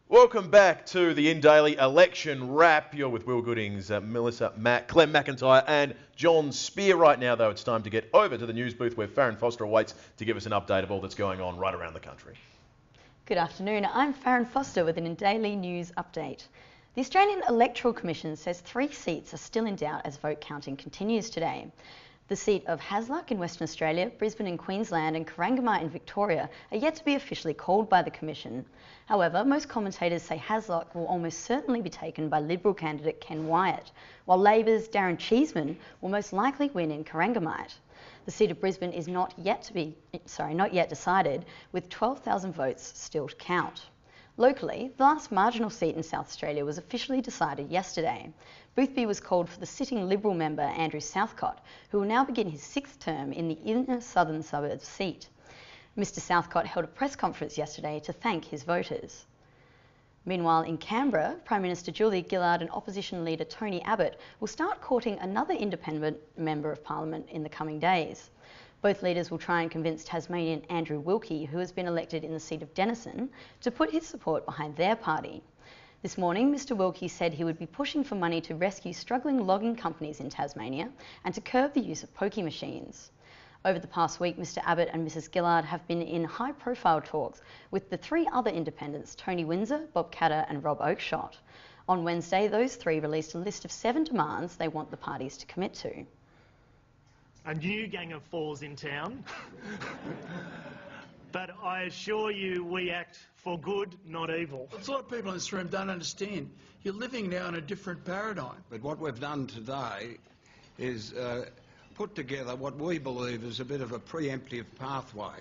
Welcome back to the InDaily Election Wrap. You're with Will Goodings, Melissa, Mack, Clem, McIntyre and John Spoehr. Right now, though, it's time to get over to the news booth where Farrin awaits to give us an update of all that's going on right around the country. Good afternoon. I'm Farrin Foster with an InDaily News update. The Australian Electoral Commission says 3 seats are still in doubt as vote counting continues today. The seat of Hasluck in Western Australia, Brisbane in Queensland and Corangamite in Victoria are yet to be officially called by the Commission. However, most commentators say Hasluck will almost certainly be taken by Liberal candidate Ken Wyatt, while Labor's Darren Cheeseman will most likely win in Corangamite. The seat of Brisbane is not yet decided, with 12,000 votes still to count. Locally, the last marginal seat in South Australia was officially decided yesterday. Boothby was called for the sitting Liberal member Andrew Southcott, who will now begin his 6th term in the inner southern suburbs seat. Mr Southcott held a press conference yesterday to thank his voters. Meanwhile, in Canberra, Prime Minister Gillard and opposition leader Tony Abbott will start courting another independent member of Parliament in the coming days. Both leaders will try and convince Tasmanian Andrew Wilkie, who has been elected in the seat of Denison, to put his support behind their party. This morning, Mr Wilkie said he would be pushing for money to rescue struggling logging companies in Tasmania and to curb the use of pokie machines. Over the past week, Mr Abbott and Mrs Gillard have been in high-profile talks with the 3 other independents, Tony Windsor, Bob Catter and Rob Oakeshott. On Wednesday, those 3 released a list of 7 demands they want the parties to commit to. A new gang of fours in town. But I assure you we act for good, not evil. It's a lot of people in this room don't understand. You're living now in a different paradigm. But what we've done today is put together what we believe is a bit of a preemptive pathway.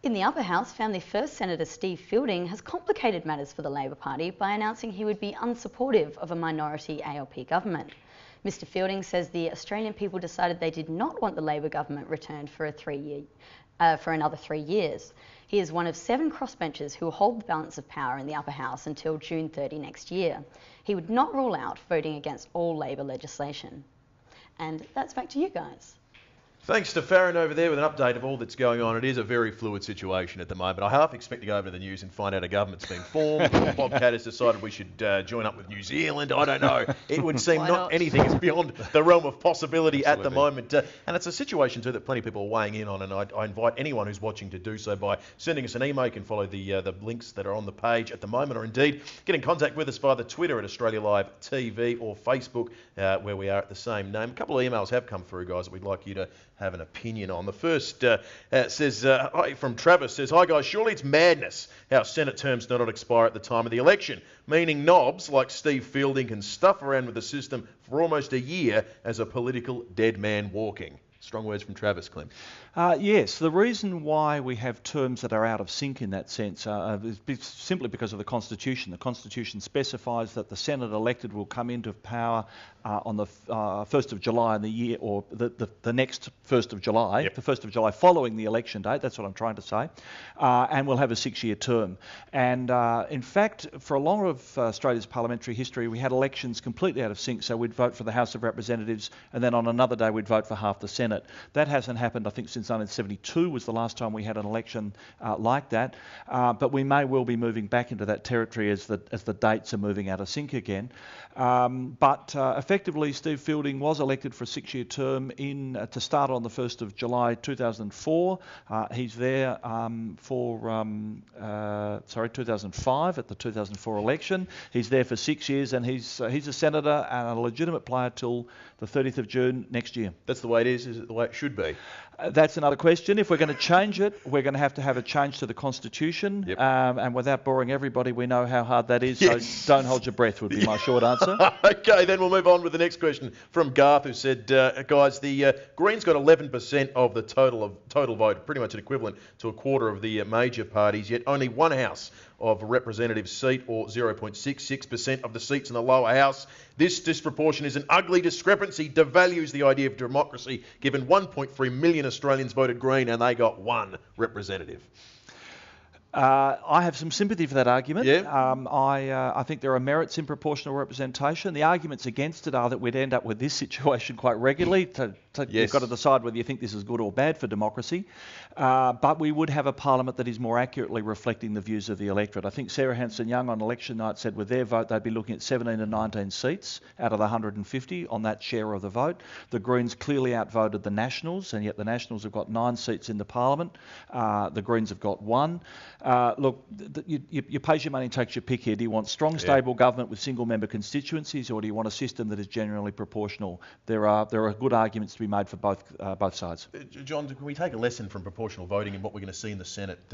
In the upper house, Family First Senator Steve Fielding has complicated matters for the Labor Party by announcing he would be unsupportive of a minority ALP government. Mr Fielding says the Australian people decided they did not want the Labor government returned for another 3 years. He is one of 7 crossbenchers who will hold the balance of power in the upper house until June 30 next year. He would not rule out voting against all Labor legislation. And that's back to you guys. Thanks to Farrin over there with an update of all that's going on. It is a very fluid situation at the moment. I half expect to go over to the news and find out a government's been formed. Bob Catt has decided we should join up with New Zealand. I don't know. It would seem not anything is beyond the realm of possibility at the moment. And it's a situation too that plenty of people are weighing in on, and I invite anyone who's watching to do so by sending us an email. You can follow the links that are on the page at the moment, or indeed get in contact with us via the Twitter at Australia Live TV or Facebook where we are at the same name. A couple of emails have come through, guys, that we'd like you to have an opinion on. The first says, from Travis, says, "Hi guys, surely it's madness how Senate terms do not expire at the time of the election, meaning knobs like Steve Fielding can stuff around with the system for almost a year as a political dead man walking." Strong words from Travis, Clem. Yes, the reason why we have terms that are out of sync in that sense is simply because of the Constitution. The Constitution specifies that the Senate elected will come into power on the 1st of July in the year, or the next 1st of July, the 1st of July following the election date, that's what I'm trying to say, and we'll have a 6-year term. And in fact, for a lot of Australia's parliamentary history, we had elections completely out of sync, so we'd vote for the House of Representatives and then on another day we'd vote for half the Senate. That hasn't happened, I think, since 1972 was the last time we had an election like that, but we may well be moving back into that territory as the dates are moving out of sync again. But effectively, Steve Fielding was elected for a 6-year term to start on the 1st of July 2004. He's there for 2005 at the 2004 election. He's there for 6 years, and he's a senator and a legitimate player till the 30th of June next year. That's the way it is it the way it should be? That's another question. If we're going to change it, we're going to have a change to the Constitution. Yep. And without boring everybody, we know how hard that is, so don't hold your breath would be my short answer. Okay, then we'll move on with the next question from Garth, who said, guys, the Greens got 11% of the total vote, pretty much an equivalent to a quarter of the major parties, yet only one House of Representatives seat, or 0.66% of the seats in the lower house. This disproportion is an ugly discrepancy, devalues the idea of democracy, given 1.3 million Australians voted Green and they got 1 representative. I have some sympathy for that argument. Yeah. I think there are merits in proportional representation. The arguments against it are that we'd end up with this situation quite regularly. You've got to decide whether you think this is good or bad for democracy. But we would have a parliament that is more accurately reflecting the views of the electorate. I think Sarah Hanson-Young on election night said with their vote they'd be looking at 17 and 19 seats out of the 150 on that share of the vote. The Greens clearly outvoted the Nationals, and yet the Nationals have got 9 seats in the parliament. The Greens have got 1. Look, you pays your money and takes your pick here. Do you want strong, stable government with single-member constituencies, or do you want a system that is generally proportional? There are good arguments to be made for both sides. John, can we take a lesson from proportional voting and what we're going to see in the Senate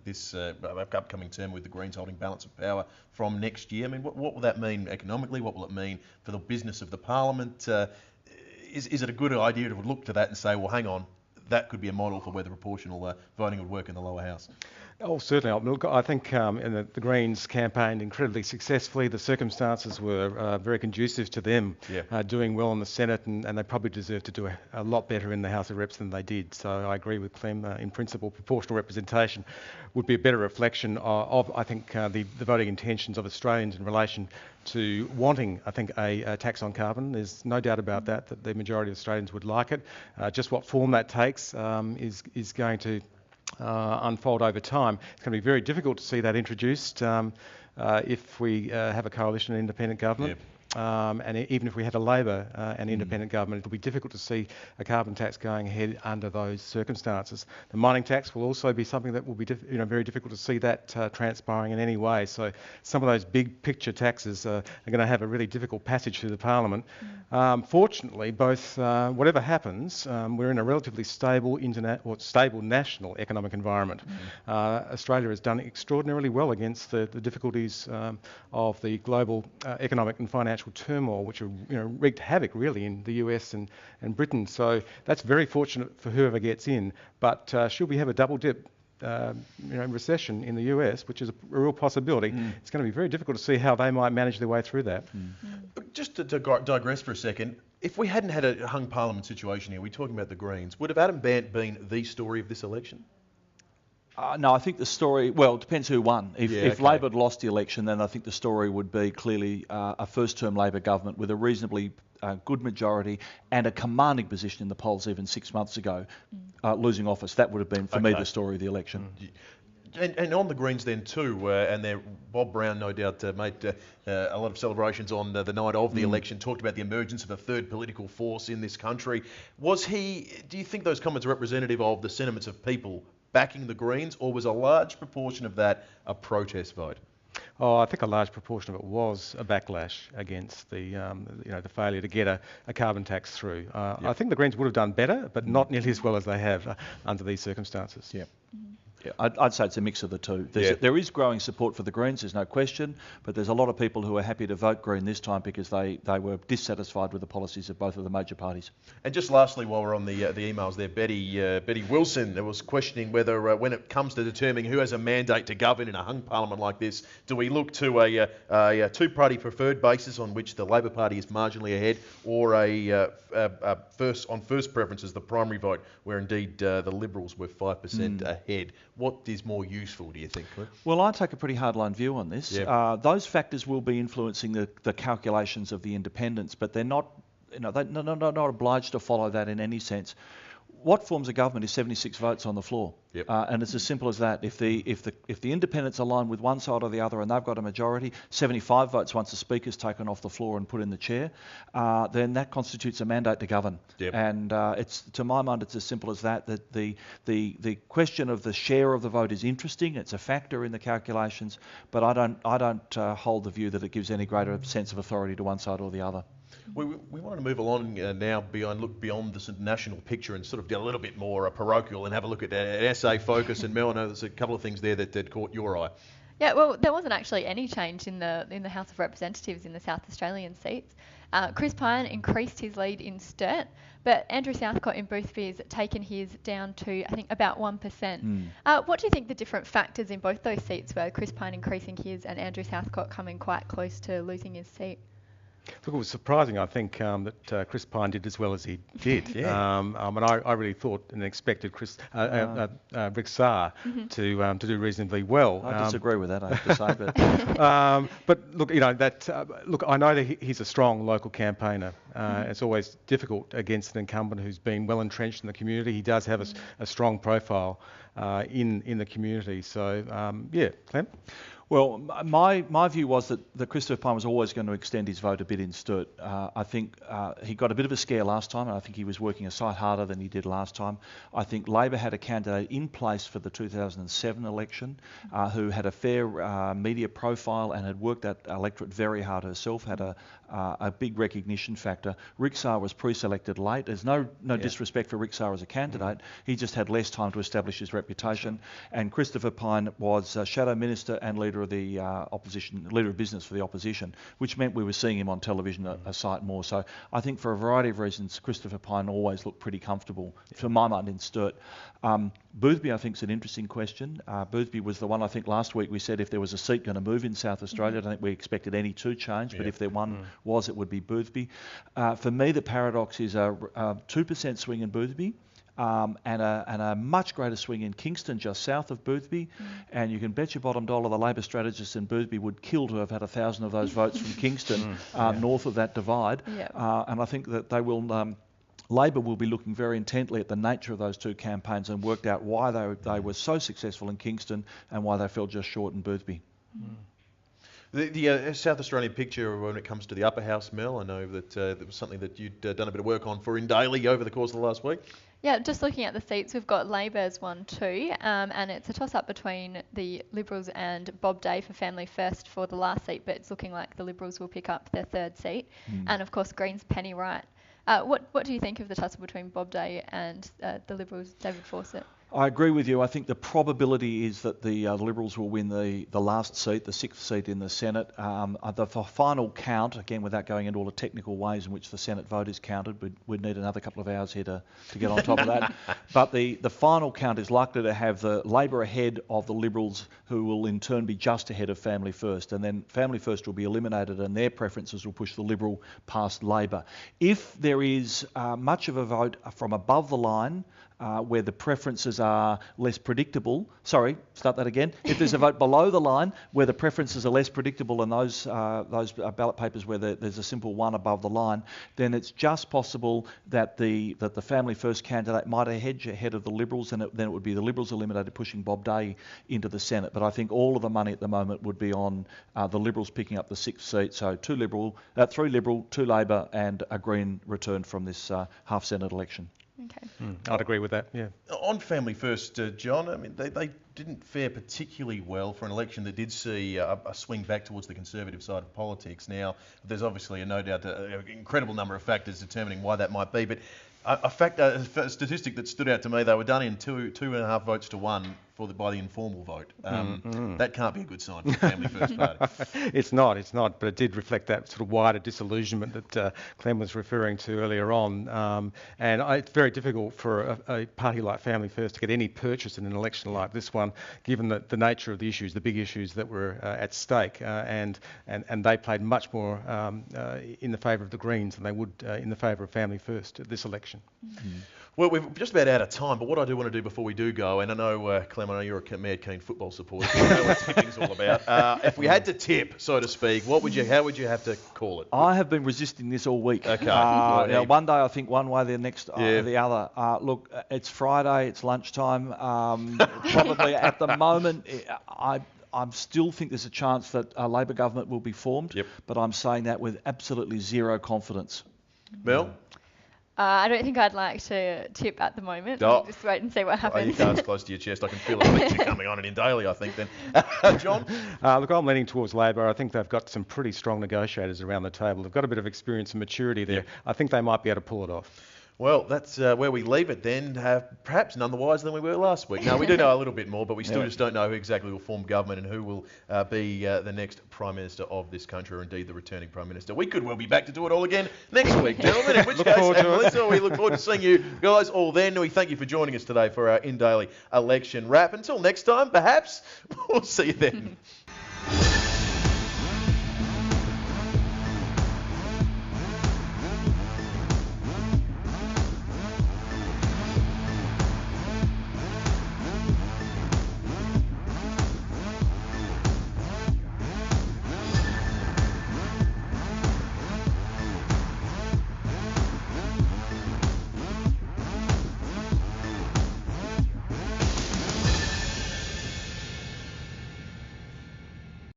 this upcoming term with the Greens holding balance of power from next year? I mean, what will that mean economically? What will it mean for the business of the Parliament? Is it a good idea to look to that and say, well, hang on, that could be a model for whether proportional voting would work in the lower house? Oh, certainly. Look, I think the Greens campaigned incredibly successfully. The circumstances were very conducive to them doing well in the Senate, and they probably deserve to do a lot better in the House of Reps than they did. So I agree with Clem. In principle, proportional representation would be a better reflection of I think, the voting intentions of Australians in relation to wanting, I think, a tax on carbon. There's no doubt about that the majority of Australians would like it. Just what form that takes is going to unfold over time. It's going to be very difficult to see that introduced if we have a coalition and independent government. And even if we had a Labor and independent government, it'll be difficult to see a carbon tax going ahead under those circumstances. The mining tax will also be something that will be very difficult to see that transpiring in any way. So some of those big picture taxes are going to have a really difficult passage through the Parliament. Fortunately, both whatever happens, we're in a relatively stable national economic environment. Australia has done extraordinarily well against the difficulties of the global economic and financial turmoil, which wreaked havoc really in the US and Britain. So that's very fortunate for whoever gets in. But should we have a double dip recession in the US, which is a real possibility, it's going to be very difficult to see how they might manage their way through that. Just to digress for a second, if we hadn't had a hung parliament situation here, we're talking about the Greens, would have Adam Bandt been the story of this election? No, I think the story, well, it depends who won. If Labor had lost the election, then I think the story would be clearly a first-term Labor government with a reasonably good majority and a commanding position in the polls even 6 months ago, losing office. That would have been, for me, the story of the election. And on the Greens then too, and Bob Brown no doubt made a lot of celebrations on the night of the election, talked about the emergence of a third political force in this country. Do you think those comments are representative of the sentiments of people backing the Greens, or was a large proportion of that a protest vote? Oh, I think a large proportion of it was a backlash against the failure to get a carbon tax through. I think the Greens would have done better, but not nearly as well as they have under these circumstances. Yeah, I'd say it's a mix of the two. There is growing support for the Greens, there's no question, but there's a lot of people who are happy to vote Green this time because they were dissatisfied with the policies of both of the major parties. And just lastly, while we're on the emails there, Betty Wilson was questioning whether when it comes to determining who has a mandate to govern in a hung parliament like this, do we look to a two-party preferred basis on which the Labor Party is marginally ahead, or on first preferences, the primary vote, where indeed the Liberals were 5% ahead? What is more useful, do you think, Cliff? Well, I take a pretty hardline view on this. Those factors will be influencing the calculations of the independents, but they're not obliged to follow that in any sense. What forms a government is 76 votes on the floor, and it's as simple as that. If the independents align with one side or the other and they've got a majority, 75 votes once the speaker's taken off the floor and put in the chair, then that constitutes a mandate to govern. And it's, to my mind, it's as simple as that. That the question of the share of the vote is interesting. It's a factor in the calculations, but I don't hold the view that it gives any greater sense of authority to one side or the other. We want to move along now look beyond the national picture and sort of get a little bit more parochial and have a look at SA focus. And Mel, I know there's a couple of things there that caught your eye. Yeah, well, there wasn't actually any change in the House of Representatives in the South Australian seats. Chris Pyne increased his lead in Sturt, but Andrew Southcott in Boothby's taken his down to, I think, about 1%. What do you think the different factors in both those seats were, Chris Pyne increasing his and Andrew Southcott coming quite close to losing his seat? Look, it was surprising, I think, that Chris Pyne did as well as he did. Yeah. And I really thought and expected Rick Saar to do reasonably well. I disagree with that, I have to say. But look, look, I know that he's a strong local campaigner. It's always difficult against an incumbent who's been well entrenched in the community. He does have a strong profile in the community. So, Clem? Well, my view was that Christopher Pyne was always going to extend his vote a bit in Sturt. I think he got a bit of a scare last time, and I think he was working a sight harder than he did last time. I think Labor had a candidate in place for the 2007 election who had a fair media profile and had worked that electorate very hard herself, had a big recognition factor. Rick Saar was pre-selected late. There's no disrespect for Rick Saar as a candidate. He just had less time to establish his reputation. And Christopher Pyne was Shadow Minister and Leader of the opposition, Leader of Business for the opposition, which meant we were seeing him on television a sight more. So I think for a variety of reasons, Christopher Pyne always looked pretty comfortable, to my mind, in Sturt. Boothby, I think, is an interesting question. Boothby was the one, I think, last week we said if there was a seat going to move in South Australia, I don't think we expected any to change, but if there one was, it would be Boothby. For me, the paradox is a 2% swing in Boothby. And a much greater swing in Kingston, just south of Boothby. And you can bet your bottom dollar the Labor strategists in Boothby would kill to have had 1,000 of those votes from Kingston north of that divide. Yep. And I think that they will... Labor will be looking very intently at the nature of those two campaigns and worked out why they were so successful in Kingston and why they fell just short in Boothby. The South Australian picture when it comes to the upper house, Mel, I know that that was something that you'd done a bit of work on for InDaily over the course of the last week. Yeah, just looking at the seats, we've got Labor's won 2, and it's a toss-up between the Liberals and Bob Day for Family First for the last seat, but it's looking like the Liberals will pick up their third seat. And, of course, Green's Penny Wright. What do you think of the tussle between Bob Day and the Liberals' David Fawcett? I agree with you. I think the probability is that the Liberals will win the last seat, the 6th seat in the Senate. The final count, again, without going into all the technical ways in which the Senate vote is counted, we'd need another couple of hours here to get on top of that. But the final count is likely to have the Labor ahead of the Liberals, who will in turn be just ahead of Family First. And then Family First will be eliminated and their preferences will push the Liberal past Labor. If there is much of a vote from above the line, where the preferences are less predictable. Sorry, start that again. If there's a vote below the line where the preferences are less predictable and those ballot papers where there's a simple one above the line, then it's just possible that the Family First candidate might hedge ahead of the Liberals, and then it would be the Liberals eliminated, pushing Bob Day into the Senate. But I think all of the money at the moment would be on the Liberals picking up the 6th seat. So 3 Liberal, 2 Labor, and a Green return from this half Senate election. Okay. I'd agree with that, yeah. On Family First, John, I mean, they didn't fare particularly well for an election that did see a swing back towards the Conservative side of politics. Now, there's obviously no doubt an incredible number of factors determining why that might be, but a statistic that stood out to me, they were done in 2.5 votes to 1 by the informal vote. That can't be a good sign for the Family First Party. It's not, but it did reflect that sort of wider disillusionment that Clem was referring to earlier on. And it's very difficult for a party like Family First to get any purchase in an election like this one, given the nature of the issues, the big issues that were at stake. And they played much more in the favour of the Greens than they would in the favour of Family First at this election. Well, we're just about out of time, but what I do want to do before we do go, and I know, Clem, I know you're a mad keen football supporter, so you know what tipping's all about. If we had to tip, so to speak, how would you have to call it? I have been resisting this all week. Okay. One day I think one way, the next the other. Look, it's Friday, it's lunchtime. Probably at the moment, I still think there's a chance that a Labor government will be formed, but I'm saying that with absolutely zero confidence. Mel? I don't think I'd like to tip at the moment. We'll just wait and see what happens. Your cards close to your chest. I can feel a lecture coming on in InDaily, I think, then. John? Look, I'm leaning towards Labor. I think they've got some pretty strong negotiators around the table. They've got a bit of experience and maturity there. I think they might be able to pull it off. Well, that's where we leave it then, perhaps none the wiser than we were last week. Now, we do know a little bit more, but we still just don't know who exactly will form government and who will be the next Prime Minister of this country, or indeed the returning Prime Minister. We could well be back to do it all again next week, gentlemen, in which case, Melissa, we look forward to seeing you guys all then. We thank you for joining us today for our InDaily election wrap. Until next time, perhaps, we'll see you then.